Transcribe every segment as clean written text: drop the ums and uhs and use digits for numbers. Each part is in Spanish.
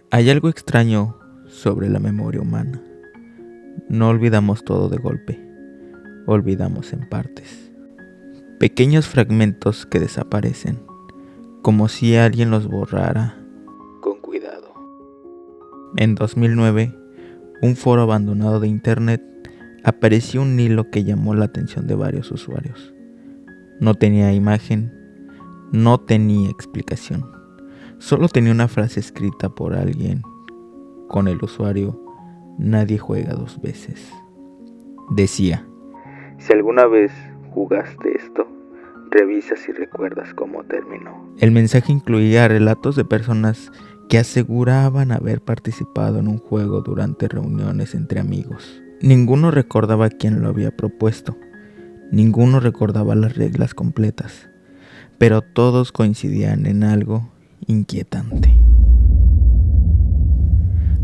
Hay algo extraño sobre la memoria humana. No olvidamos todo de golpe, olvidamos en partes. Pequeños fragmentos que desaparecen, como si alguien los borrara con cuidado. En 2009, un foro abandonado de internet, apareció un hilo que llamó la atención de varios usuarios. No tenía imagen, no tenía explicación. Solo tenía una frase escrita por alguien con el usuario "Nadie juega dos veces". Decía: si alguna vez jugaste esto, revisa si recuerdas cómo terminó. El mensaje incluía relatos de personas que aseguraban haber participado en un juego durante reuniones entre amigos. Ninguno recordaba quién lo había propuesto, ninguno recordaba las reglas completas, pero todos coincidían en algo inquietante.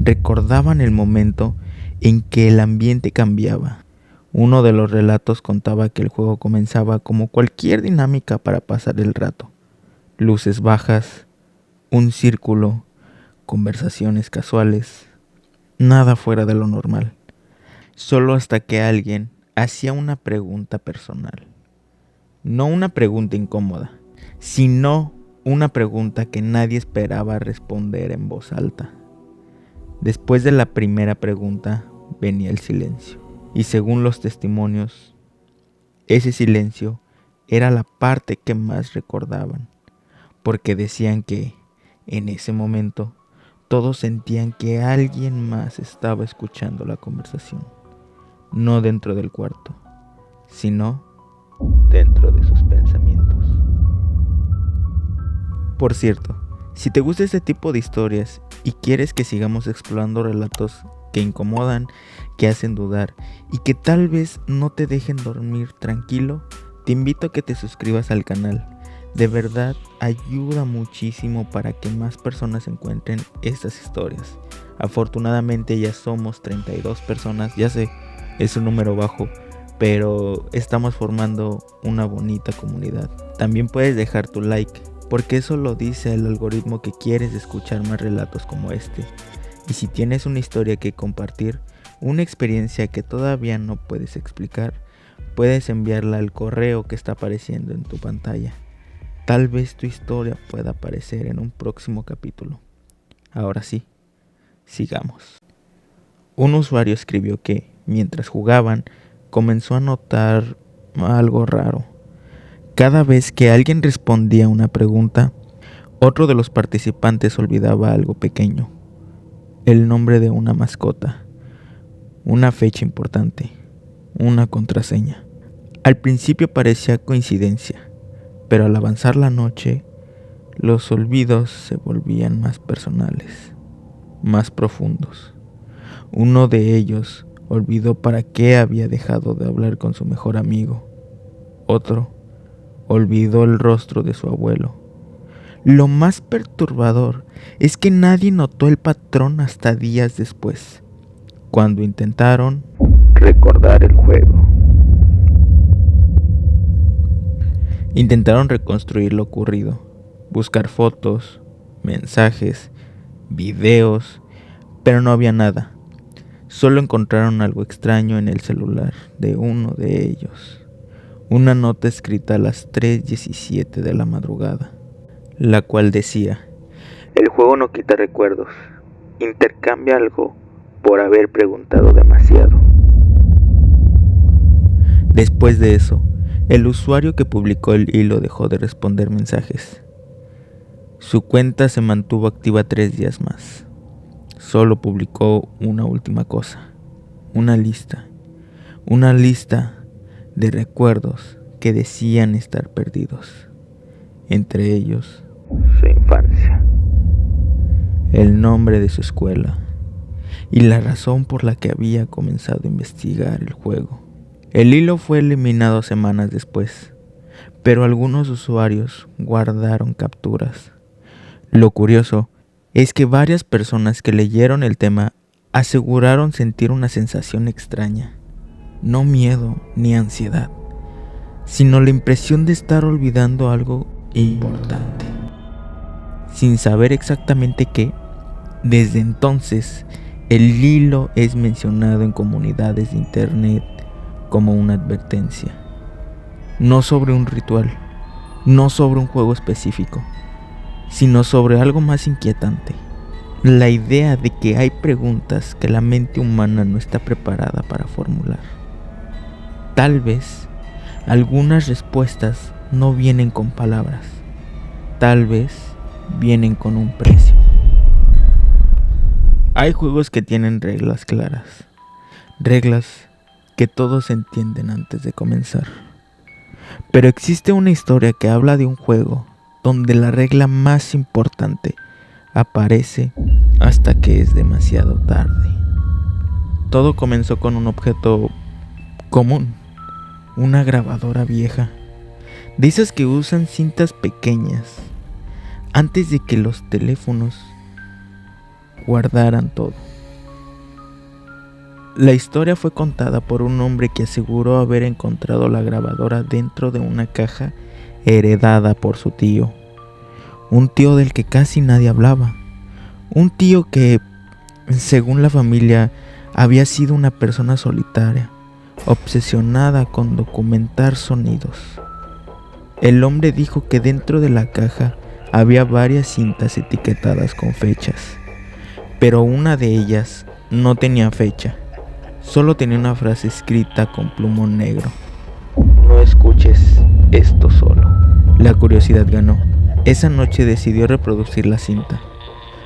Recordaban el momento en que el ambiente cambiaba. Uno de los relatos contaba que el juego comenzaba como cualquier dinámica para pasar el rato. Luces bajas, un círculo, conversaciones casuales, nada fuera de lo normal. Solo hasta que alguien hacía una pregunta personal. No una pregunta incómoda, sino una pregunta que nadie esperaba responder en voz alta. Después de la primera pregunta venía el silencio. Y según los testimonios, ese silencio era la parte que más recordaban, porque decían que en ese momento todos sentían que alguien más estaba escuchando la conversación, no dentro del cuarto, sino dentro de sus pensamientos. Por cierto, si te gusta este tipo de historias y quieres que sigamos explorando relatos que incomodan, que hacen dudar y que tal vez no te dejen dormir tranquilo, te invito a que te suscribas al canal. De verdad ayuda muchísimo para que más personas encuentren estas historias. Afortunadamente ya somos 32 personas, ya sé, es un número bajo, pero estamos formando una bonita comunidad. También puedes dejar tu like, porque eso lo dice el algoritmo que quieres escuchar más relatos como este. Y si tienes una historia que compartir, una experiencia que todavía no puedes explicar, puedes enviarla al correo que está apareciendo en tu pantalla. Tal vez tu historia pueda aparecer en un próximo capítulo. Ahora sí, sigamos. Un usuario escribió que, mientras jugaban, comenzó a notar algo raro. Cada vez que alguien respondía a una pregunta, otro de los participantes olvidaba algo pequeño. El nombre de una mascota, una fecha importante, una contraseña. Al principio parecía coincidencia, pero al avanzar la noche, los olvidos se volvían más personales, más profundos. Uno de ellos olvidó para qué había dejado de hablar con su mejor amigo. Otro olvidó el rostro de su abuelo. Lo más perturbador es que nadie notó el patrón hasta días después, cuando intentaron recordar el juego. Intentaron reconstruir lo ocurrido, buscar fotos, mensajes, videos, pero no había nada. Solo encontraron algo extraño en el celular de uno de ellos. Una nota escrita a las 3:17 de la madrugada, la cual decía: el juego no quita recuerdos, intercambia algo por haber preguntado demasiado. Después de eso, el usuario que publicó el hilo dejó de responder mensajes. Su cuenta se mantuvo activa 3 días más. Solo publicó una última cosa, una lista de recuerdos que decían estar perdidos, entre ellos su infancia, el nombre de su escuela y la razón por la que había comenzado a investigar el juego. El hilo fue eliminado semanas después, pero algunos usuarios guardaron capturas. Lo curioso es que varias personas que leyeron el tema aseguraron sentir una sensación extraña, no miedo ni ansiedad, sino la impresión de estar olvidando algo importante. Sin saber exactamente qué, Desde entonces, el hilo es mencionado en comunidades de internet como una advertencia, no sobre un ritual, no sobre un juego específico, sino sobre algo más inquietante. La idea de que hay preguntas que la mente humana no está preparada para formular. Tal vez algunas respuestas no vienen con palabras, tal vez vienen con un precio. Hay juegos que tienen reglas claras, reglas que todos entienden antes de comenzar. Pero existe una historia que habla de un juego donde la regla más importante aparece hasta que es demasiado tarde. Todo comenzó con un objeto común, una grabadora vieja, de esas que usan cintas pequeñas, antes de que los teléfonos guardaran todo. La historia fue contada por un hombre que aseguró haber encontrado la grabadora dentro de una caja heredada por su tío. Un tío del que casi nadie hablaba. Un tío que, según la familia, había sido una persona solitaria, obsesionada con documentar sonidos. El hombre dijo que dentro de la caja había varias cintas etiquetadas con fechas, pero una de ellas no tenía fecha. Solo tenía una frase escrita con plumón negro: no escuches esto solo. La curiosidad ganó. Esa noche decidió reproducir la cinta.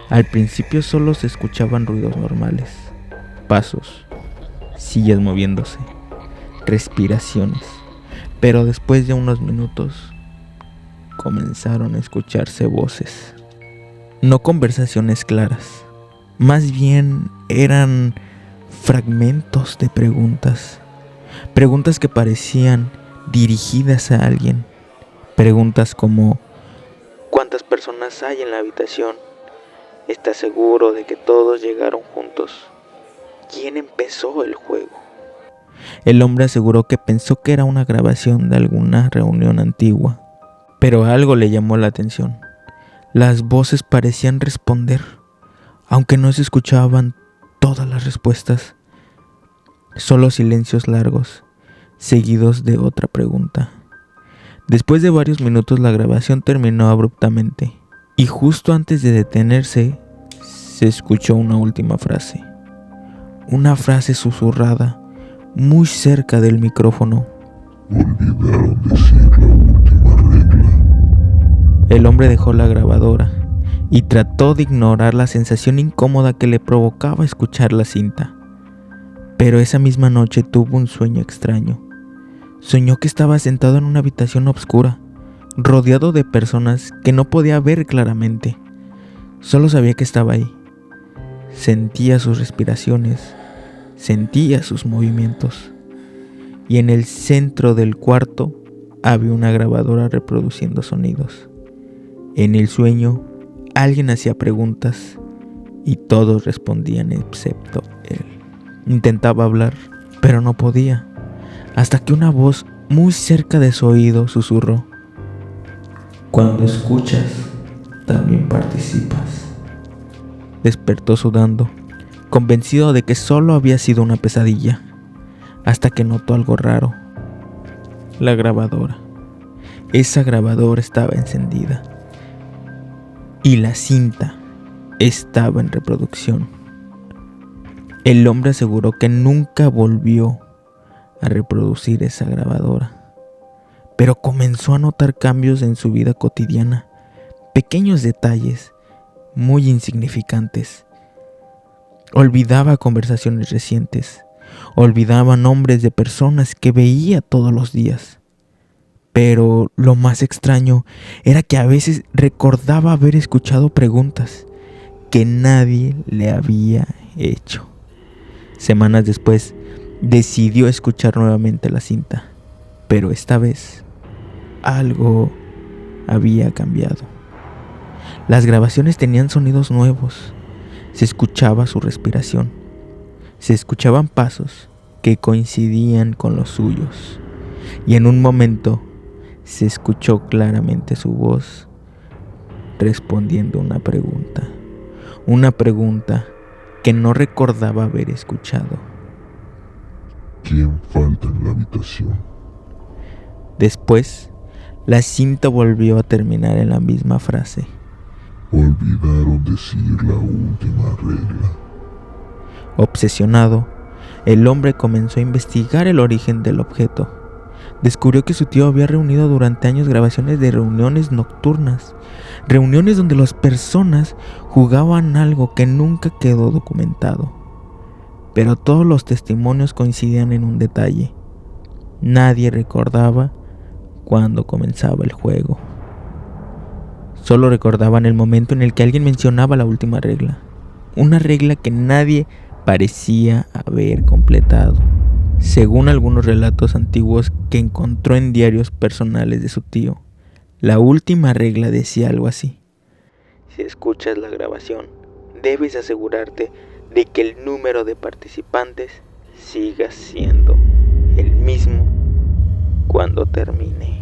Al principio solo se escuchaban ruidos normales: pasos, sillas moviéndose, respiraciones. Pero después de unos minutos comenzaron a escucharse voces. No conversaciones claras, más bien eran fragmentos de preguntas que parecían dirigidas a alguien. Preguntas como: ¿cuántas personas hay en la habitación? ¿Estás seguro de que todos llegaron juntos? ¿Quién empezó el juego? El hombre aseguró que pensó que era una grabación de alguna reunión antigua, pero algo le llamó la atención. Las voces parecían responder, aunque no se escuchaban todas las respuestas, solo silencios largos, seguidos de otra pregunta. Después de varios minutos la grabación terminó abruptamente, y justo antes de detenerse, se escuchó una última frase. Una frase susurrada, muy cerca del micrófono. Olvidaron decir la última regla. El hombre dejó la grabadora y trató de ignorar la sensación incómoda que le provocaba escuchar la cinta. Pero esa misma noche tuvo un sueño extraño. Soñó que estaba sentado en una habitación oscura, rodeado de personas que no podía ver claramente. Solo sabía que estaba ahí. Sentía sus respiraciones, sentía sus movimientos. Y en el centro del cuarto había una grabadora reproduciendo sonidos. En el sueño, alguien hacía preguntas y todos respondían excepto él. Intentaba hablar, pero no podía, hasta que una voz muy cerca de su oído susurró: cuando escuchas, también participas. Despertó sudando, convencido de que solo había sido una pesadilla, hasta que notó algo raro. La grabadora. Esa grabadora estaba encendida y la cinta estaba en reproducción. El hombre aseguró que nunca volvió a reproducir esa grabadora, pero comenzó a notar cambios en su vida cotidiana, pequeños detalles muy insignificantes. Olvidaba conversaciones recientes, olvidaba nombres de personas que veía todos los días. Pero lo más extraño era que a veces recordaba haber escuchado preguntas que nadie le había hecho. Semanas después, decidió escuchar nuevamente la cinta, pero esta vez algo había cambiado. Las grabaciones tenían sonidos nuevos. Se escuchaba su respiración. Se escuchaban pasos que coincidían con los suyos. Y en un momento se escuchó claramente su voz respondiendo una pregunta. una pregunta que no recordaba haber escuchado. ¿Quién falta en la habitación? Después, la cinta volvió a terminar en la misma frase. Olvidaron decir la última regla. Obsesionado, el hombre comenzó a investigar el origen del objeto. Descubrió que su tío había reunido durante años grabaciones de reuniones nocturnas, reuniones donde las personas jugaban algo que nunca quedó documentado. Pero todos los testimonios coincidían en un detalle: nadie recordaba cuándo comenzaba el juego. Solo recordaban el momento en el que alguien mencionaba la última regla, una regla que nadie parecía haber completado. Según algunos relatos antiguos que encontró en diarios personales de su tío, la última regla decía algo así: si escuchas la grabación, debes asegurarte de que el número de participantes siga siendo el mismo cuando termine.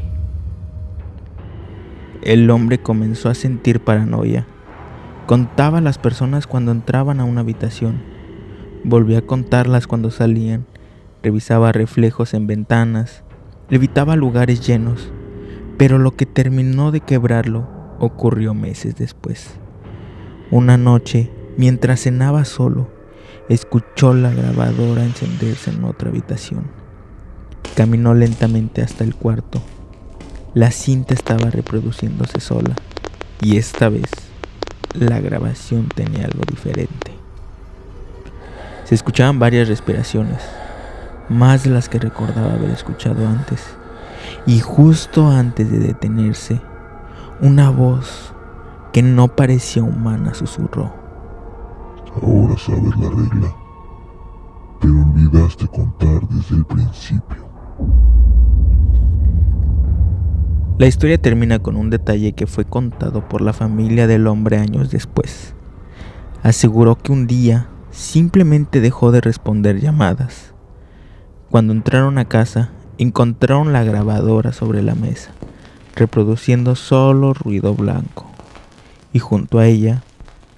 El hombre comenzó a sentir paranoia. Contaba a las personas cuando entraban a una habitación, volvía a contarlas cuando salían, revisaba reflejos en ventanas, evitaba lugares llenos, pero lo que terminó de quebrarlo ocurrió meses después. Una noche, mientras cenaba solo, escuchó la grabadora encenderse en otra habitación. Caminó lentamente hasta el cuarto. La cinta estaba reproduciéndose sola, y esta vez la grabación tenía algo diferente. Se escuchaban varias respiraciones, más de las que recordaba haber escuchado antes, y justo antes de detenerse, una voz que no parecía humana susurró: Ahora sabes la regla, pero olvidaste contar desde el principio. La historia termina con un detalle que fue contado por la familia del hombre años después. Aseguró que un día simplemente dejó de responder llamadas. Cuando entraron a casa, encontraron la grabadora sobre la mesa, reproduciendo solo ruido blanco, y junto a ella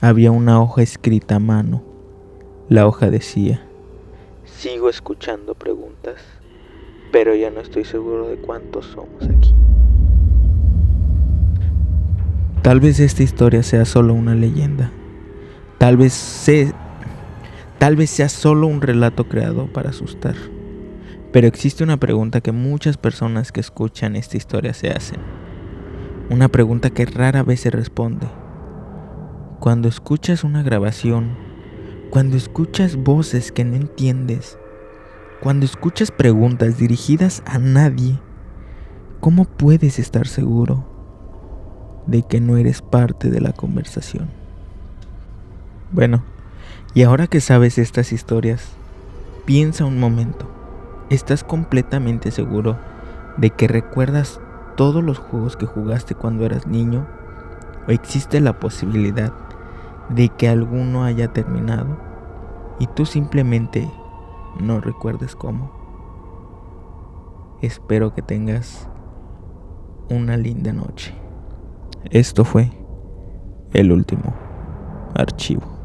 había una hoja escrita a mano. La hoja decía: sigo escuchando preguntas, pero ya no estoy seguro de cuántos somos aquí. Tal vez esta historia sea solo una leyenda. Tal vez sea solo un relato creado para asustar. Pero existe una pregunta que muchas personas que escuchan esta historia se hacen. Una pregunta que rara vez se responde. Cuando escuchas una grabación, cuando escuchas voces que no entiendes, cuando escuchas preguntas dirigidas a nadie, ¿cómo puedes estar seguro de que no eres parte de la conversación? Bueno, y ahora que sabes estas historias, piensa un momento. ¿Estás completamente seguro de que recuerdas todos los juegos que jugaste cuando eras niño? ¿O existe la posibilidad de que alguno haya terminado y tú simplemente no recuerdes cómo? Espero que tengas una linda noche. Esto fue El Último Archivo.